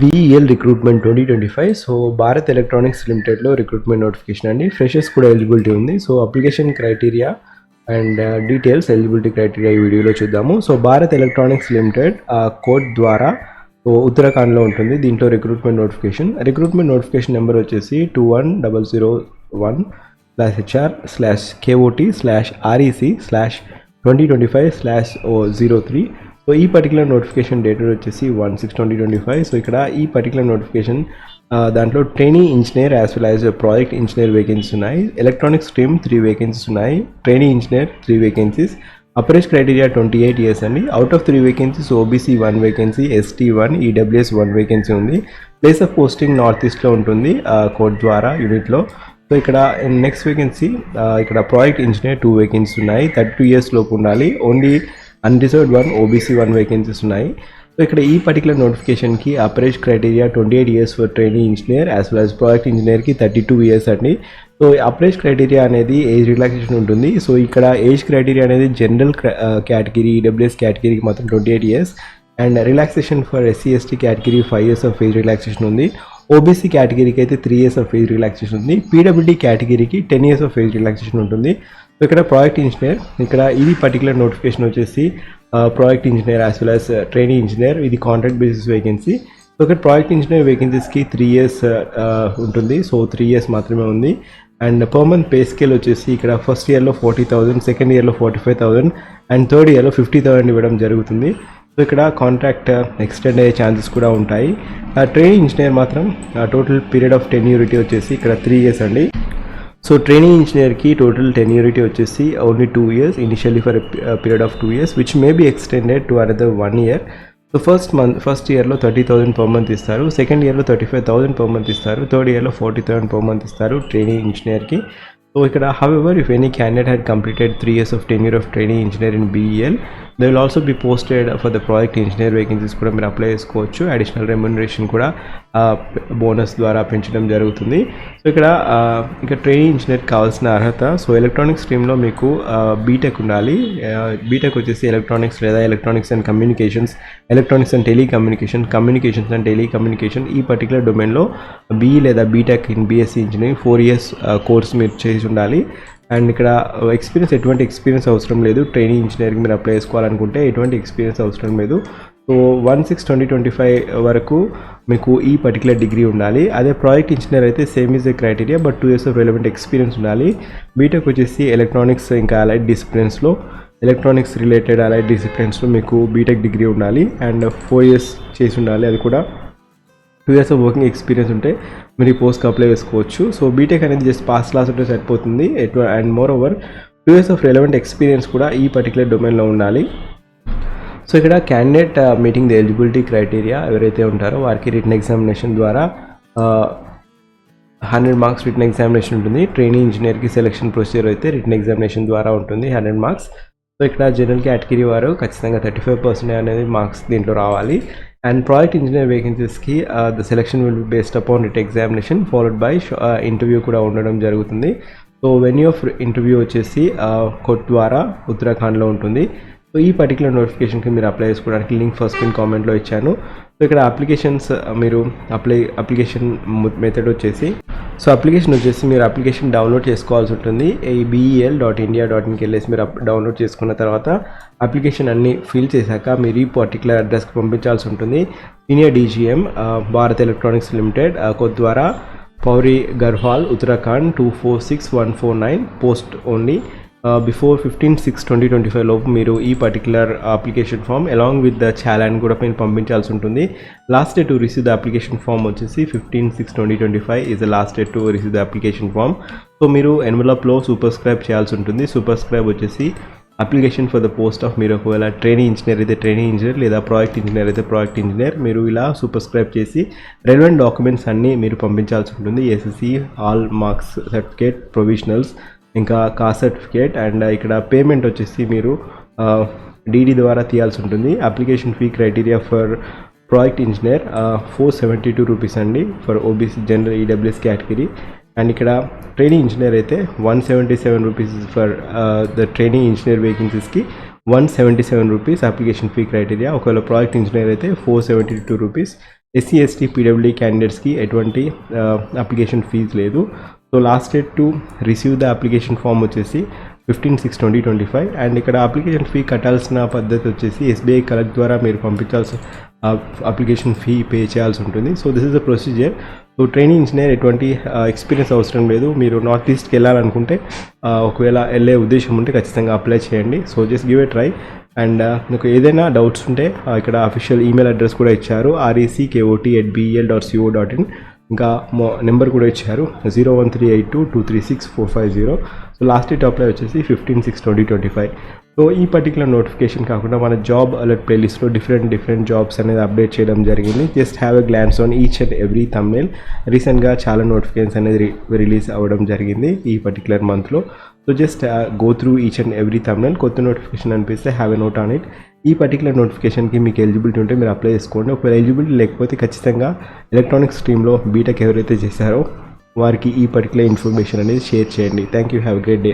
BEL recruitment 2025. So Bharat electronics లిమిటెడ్లో recruitment notification అండి. Freshers కూడా ఎలిజిబిలిటీ ఉంది. So application criteria and details eligibility criteria ఈ వీడియోలో చూద్దాము. So Bharat electronics limited Kotdwara ఉత్తరాఖండ్లో ఉంటుంది. దీంట్లో రిక్రూట్మెంట్ నోటిఫికేషన్ నెంబర్ వచ్చేసి 21000HR/KOT/REC/2025/03. సో ఈ పర్టికులర్ నోటిఫికేషన్ డేటెడ్ వచ్చేసి 1/6/2025. సో ఇక్కడ ఈ పర్టికులర్ నోటిఫికేషన్ దాంట్లో training engineer as well as project engineer vacancies ఉన్నాయి. ఎలక్ట్రానిక్ స్ట్రీమ్ 3 వేకెన్సీస్ ఉన్నాయి. Training engineer 3 vacancies. Upper age criteria 28 years అండి. Out of 3 vacancies OBC 1 vacancy, ST 1, EWS 1 vacancy ఉంది. Place of posting north ఈస్ట్లో ఉంటుంది code ద్వారా యూనిట్లో. So ఇక్కడ next vacancy ఇక్కడ ప్రాజెక్ట్ ఇంజనీర్ 2 వేకెన్సీ ఉన్నాయి. 32 years లోపు ఉండాలి. ఓన్లీ అన్రిజర్వ్డ్ 1 ఓబీసీ 1 వేకెన్సీస్ ఉన్నాయి. సో ఇక్కడ ఈ పర్టికులర్ నోటిఫికేషన్కి upper age criteria 28 years for training engineer as well as project ఇంజనీర్కి 32 years అండి. సో అపరేజ్ క్రైటీరియా అనేది ఏజ్ రిలాక్సేషన్ ఉంటుంది. సో ఇక్కడ ఏజ్ క్రైటీరియా అనేది జనరల్ కేటగిరీ, ఈడబ్ల్యూఎస్ కేటగిరీకి మాత్రం 28 years and relaxation for SC ST category 5 years of age relaxation ఉంది. OBC కేటగిరీకి అయితే 3 years ఆఫ్ ఏజ్ రిలాక్సేషన్ ఉంది. పీడబ్ల్యూడీ కేటగిరీకి 10 years ఆఫ్ ఏజ్ రిలాక్సేషన్ ఉంటుంది. సో ఇక్కడ ప్రాజెక్ట్ ఇంజనీర్, ఇక్కడ ఇది పర్టికులర్ నోటిఫికేషన్ వచ్చేసి project engineer as well as training engineer, ఇది కాంట్రాక్ట్ బేసిస్ వేకెన్సీ. సో ఇక్కడ ప్రాజెక్ట్ ఇంజనీర్ వేకెన్సీస్కి 3 years ఉంటుంది. సో 3 years మాత్రమే ఉంది. And per month pay scale వచ్చేసి ఇక్కడ ఫస్ట్ ఇయర్లో 40,000, సెకండ్ ఇయర్లో 45,000 అండ్ థర్డ్ ఇయర్లో 50,000 ఇవ్వడం జరుగుతుంది. సో ఇక్కడ కాంట్రాక్ట్ ఎక్స్టెండ్ అయ్యే ఛాన్సెస్ కూడా ఉంటాయి. ట్రైనింగ్ ఇంజనీర్ మాత్రం టోటల్ పీరియడ్ ఆఫ్ టెన్యూరిటీ వచ్చేసి ఇక్కడ 3 years అండి. సో ట్రైనింగ్ ఇంజనీర్కి టోటల్ టెన్యూరిటీ వచ్చేసి only 2 years, initially for period of 2 years which may be extended to another 1 year. So first ఇయర్లో 30,000 per month ఇస్తారు. సెకండ్ ఇయర్లో 35,000 per month ఇస్తారు. థర్డ్ ఇయర్లో 40,000 per month ఇస్తారు ట్రైనింగ్ ఇంజనీర్కి. సో ఇక్కడ however if any candidate had completed 3 years of tenure of training engineer in BEL, they will also be posted for the project engineer vacancies కూడా మీరు apply చేసుకోవచ్చు. Additional remuneration కూడా bonus ద్వారా పెంచడం జరుగుతుంది. సో ఇక్కడ ట్రైనింగ్ ఇంజనీర్కి కావాల్సిన అర్హత, సో ఎలక్ట్రానిక్స్ స్ట్రీమ్లో మీకు బీటెక్ ఉండాలి. బీటెక్ వచ్చేసి ఎలక్ట్రానిక్స్ లేదా electronics and communications, electronics and communications and telecommunication ఈ పర్టికులర్ డొమైన్లో బీఈ లేదా BTech in BSc engineering 4 years course మీరు చేసి ఉండాలి. అండ్ ఇక్కడ ఎటువంటి ఎక్స్పీరియన్స్ అవసరం లేదు. ట్రైనింగ్ ఇంజనీరింగ్ మీరు అప్లై చేసుకోవాలనుకుంటే ఎటువంటి ఎక్స్పీరియన్స్ అవసరం లేదు. సో 1/6/2025 వరకు మీకు ఈ పర్టికులర్ డిగ్రీ ఉండాలి. అదే ప్రాజెక్ట్ ఇంజనీర్ అయితే same is a criteria, but 2 years of relevant experience ఉండాలి. బీటెక్ వచ్చేసి ఎలక్ట్రానిక్స్ ఇంకా అలైడ్ డిసిప్లిన్స్లో, ఎలక్ట్రానిక్స్ రిలేటెడ్ అలైడ్ డిసిప్లిన్స్లో మీకు బీటెక్ డిగ్రీ ఉండాలి అండ్ 4 years చేసి ఉండాలి. అది కూడా 2 years ఆఫ్ వర్కింగ్ ఎక్స్పీరియన్స్ ఉంటే మీరు ఈ పోస్ట్కి అప్లై చేసుకోవచ్చు. సో బీటెక్ అనేది జస్ట్ పాస్ క్లాస్ ఉంటే సరిపోతుంది. And moreover 2 years of relevant experience కూడా ఈ పర్టికులర్ డొమైన్లో ఉండాలి. సో ఇక్కడ candidate meeting the eligibility criteria ఎవరైతే ఉంటారో వారికి రిటన్ ఎగ్జామినేషన్ ద్వారా 100 marks రిటన్ ఎగ్జామినేషన్ ఉంటుంది. ట్రైనింగ్ ఇంజనీర్కి సెలక్షన్ ప్రొసీజర్ అయితే రిటన్ ఎగ్జామినేషన్ ద్వారా ఉంటుంది 100 marks. సో ఇక్కడ జనరల్ కేటగిరీ వారు ఖచ్చితంగా 35% అనేది మార్క్స్ దీంట్లో రావాలి. అండ్ ప్రాజెక్ట్ ఇంజనీర్ వేకెన్సీస్కి the selection will be based upon written examination followed by interview కూడా ఉండడం జరుగుతుంది. సో వెన్యూ ఆఫ్ ఇంటర్వ్యూ వచ్చేసి కోట్ ద్వారా ఉత్తరాఖండ్లో ఉంటుంది. సో ఈ పర్టికులర్ నోటిఫికేషన్కి మీరు అప్లై చేసుకోవడానికి లింక్ ఫస్ట్ పిన్ కామెంట్లో ఇచ్చాను. సో ఇక్కడ మీరు అప్లికేషన్ మెథడ్ వచ్చేసి, సో మీరు అప్లికేషన్ డౌన్లోడ్ చేసుకోవాల్సి ఉంటుంది. ఈ BEL.India.inకి వెళ్ళేసి మీరు డౌన్లోడ్ చేసుకున్న తర్వాత అప్లికేషన్ అన్ని ఫిల్ చేశాక మీరు ఈ పర్టికులర్ అడ్రస్కి పంపించాల్సి ఉంటుంది. Senior DGM Bharat electronics limited Kotdwara Pauri Garhwal Uttarakhand 246149 post only. Before 15/6/2025 లోపు మీరు ఈ particular application form along with the challan కూడా మీరు పంపించాల్సి ఉంటుంది. Last day to receive the application form వచ్చేసి 15/6/2025 is the last day to receive the application form. So మీరు ఎన్వలప్లో సూపర్స్క్రైబ్ చేయాల్సి ఉంటుంది. సూపర్స్క్రైబ్ వచ్చేసి application for the post of, మీరు ఒకవేళ ట్రైనింగ్ ఇంజనీర్ అయితే ట్రైనింగ్ ఇంజనీర్ లేదా ప్రాజెక్ట్ ఇంజనీర్ అయితే ప్రాజెక్ట్ ఇంజనీర్, మీరు ఇలా సూపర్స్క్రైబ్ చేసి రెలవెంట్ డాక్యుమెంట్స్ అన్నీ మీరు పంపించాల్సి ఉంటుంది. SSC all marks certificate, provisionals, ఇంకా కాస్ట్ సర్టిఫికేట్. అండ్ ఇక్కడ పేమెంట్ వచ్చేసి మీరు DD ద్వారా తీయాల్సి ఉంటుంది. Application fee criteria for project engineer 472 rupees అండి for OBC general EWS category. And ఇక్కడ ట్రైనింగ్ ఇంజనీర్ అయితే 177 rupees for the training engineer వేకెన్సీస్కి 177 rupees అప్లికేషన్ ఫీ క్రైటీరియా. ఒకవేళ ప్రాజెక్ట్ ఇంజనీర్ అయితే 472 rupees. ఎస్సీ ఎస్టీ పీడబ్ల్యూడీ క్యాండిడేట్స్కి ఎటువంటి అప్లికేషన్ ఫీజు లేదు. So last date to receive the application form వచ్చేసి 15/6/2025. And ఇక్కడ అప్లికేషన్ ఫీ కట్టాల్సిన పద్ధతి వచ్చేసి ఎస్బీఐ కలెక్ట్ ద్వారా మీరు పంపించాల్సిన అప్లికేషన్ ఫీ పే చేయాల్సి ఉంటుంది. So this is the procedure. So training engineer ఎటువంటి ఎక్స్పీరియన్స్ అవసరం లేదు. మీరు నార్త్ ఈస్ట్కి వెళ్ళాలనుకుంటే ఒకవేళ వెళ్ళే ఉద్దేశం ఉంటే ఖచ్చితంగా అప్లై చేయండి. So just give a try. And మీకు ఏదైనా డౌట్స్ ఉంటే ఇక్కడ అఫీషియల్ ఈమెయిల్ అడ్రస్ కూడా ఇచ్చారు, recKOT@bel.co.in. ఇంకా నెంబర్ కూడా ఇచ్చారు 01382236450. సో లాస్ట్ డేట్ అప్లై వచ్చేసి 15/6/2025. సో ఈ పర్టికులర్ నోటిఫికేషన్ కాకుండా మన జాబ్ అలర్ట్ ప్లేలిస్ట్లో డిఫరెంట్ జాబ్స్ అనేది అప్డేట్ చేయడం జరిగింది. Just have a glance on each and every thumbnail. రీసెంట్గా చాలా నోటిఫికేషన్స్ అనేది రిలీజ్ అవ్వడం జరిగింది ఈ పర్టికులర్ మంత్లో. So just go through each and every thumbnail. కొత్త నోటిఫికేషన్ అనిపిస్తే have a note on it. ఈ పర్టికులర్ నోటిఫికేషన్కి మీకు ఎలిజిబిలిటీ ఉంటే మీరు అప్లై చేసుకోండి. ఒకవేళ ఎలిజిబిలిటీ లేకపోతే ఖచ్చితంగా ఎలక్ట్రానిక్స్ స్ట్రీమ్లో బీటెక్ ఎవరైతే చేశారో వారికి ఈ పర్టికులర్ ఇన్ఫర్మేషన్ అనేది షేర్ చేయండి. Thank you. Have a great day.